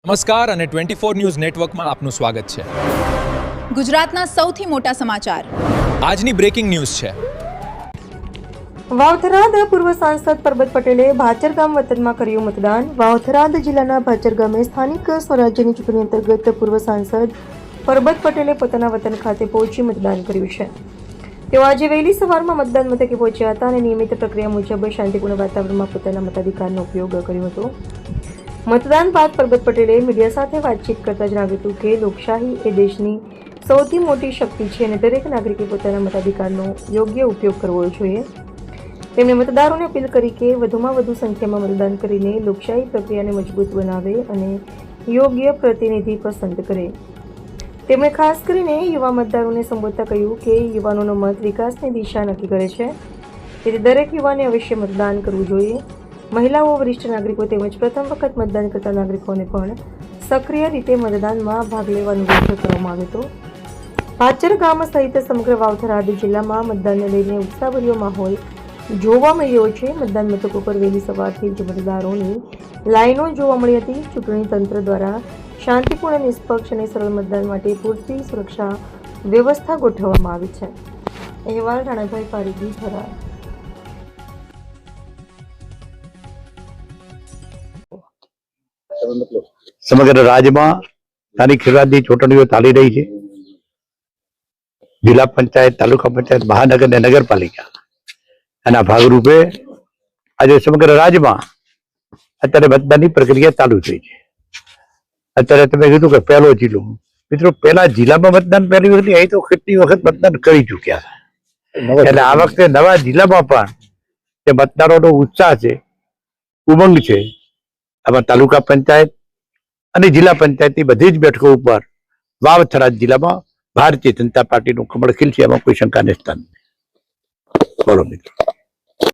નમસ્કાર અને 24 ન્યૂઝ નેટવર્કમાં આપનું સ્વાગત છે। ગુજરાતના સૌથી મોટા સમાચાર આજની બ્રેકિંગ ન્યૂઝ છે। વાવથરાદ પૂર્વ સાંસદ પરબત પટેલે ભાચર ગામ વતનમાં કર્યું મતદાન। વાવથરાદ જિલ્લાના ભાચર ગામે સ્થાનિક સ્વરાજ્યની ચૂંટણી અંતર્ગત પૂર્વ સાંસદ પરબત પટેલે પોતાના વતન ખાતે પહોંચી મતદાન કર્યું છે। તેઓ આજે વહેલી સવારમાં મતદાન મથકે પહોંચ્યા હતા અને નિયમિત પ્રક્રિયા મુજબ શાંતિપૂર્ણ વાતાવરણમાં પોતાના મતાધિકારનો ઉપયોગ કર્યો હતો। મતદાન બાદ પરબત પટેલે મીડિયા સાથે વાતચીત કરતા જણાવ્યું હતું કે લોકશાહી એ દેશની સૌથી મોટી શક્તિ છે અને દરેક નાગરિકે પોતાના મતાધિકારનો યોગ્ય ઉપયોગ કરવો જોઈએ। તેમણે મતદારોને અપીલ કરી કે વધુમાં વધુ સંખ્યામાં મતદાન કરીને લોકશાહી પ્રક્રિયાને મજબૂત બનાવે અને યોગ્ય પ્રતિનિધિ પસંદ કરે। તેમણે ખાસ કરીને યુવા મતદારોને સંબોધતા કહ્યું કે યુવાનોનો મત વિકાસની દિશા નક્કી કરે છે, તેથી દરેક યુવાને અવશ્ય મતદાન કરવું જોઈએ। મહિલાઓ, વરિષ્ઠ નાગરિકો તેમજ પ્રથમ વખત મતદાન કરતા નાગરિકોને પણ સક્રિય રીતે મતદાનમાં ભાગ લેવાનો અનુરોધ કરવામાં આવ્યો હતો। ભાચર ગામ સહિત સમગ્ર વાવથરાદ જિલ્લામાં મતદાનને લઈને ઉત્સાહભર્યો માહોલ જોવા મળ્યો છે। મતદાન મથકો પર વહેલી સવારથી જ મતદારોની લાઈનો જોવા મળી હતી। ચૂંટણી તંત્ર દ્વારા શાંતિપૂર્ણ, નિષ્પક્ષ અને સરળ મતદાન માટે પૂરતી સુરક્ષા વ્યવસ્થા ગોઠવવામાં આવી છે। અહેવાલ રાણાભાઈ પારીદી, થરાદ। સમગ્ર રાજ્યમાં સ્થાનિક સ્વરાજની ચૂંટણીઓ ચાલી રહી છે। જિલ્લા પંચાયત, તાલુકા પંચાયત, મહાનગર અને નગરપાલિકા એના ભાગરૂપે આજે સમગ્ર રાજ્યમાં અત્યારે મતદાનની પ્રક્રિયા ચાલુ થઈ છે। અત્યારે તમે કીધું કે પહેલો જિલ્લો, મિત્રો પહેલા જિલ્લામાં મતદાન પહેલી વખત અહીં તો કેટલી વખત મતદાન કરી ચૂક્યા છે, એટલે આ વખતે નવા જિલ્લામાં પણ જે મતદારોનો ઉત્સાહ છે, ઉમંગ છે, આમાં તાલુકા પંચાયત અને જિલ્લા પંચાયતની બધી જ બેઠકો ઉપર વાવથરાદ જિલ્લામાં ભારતીય જનતા પાર્ટીનું કમળ ખીલશે, એમાં કોઈ શંકાને સ્થાન નથી। બોલો મિત્રો।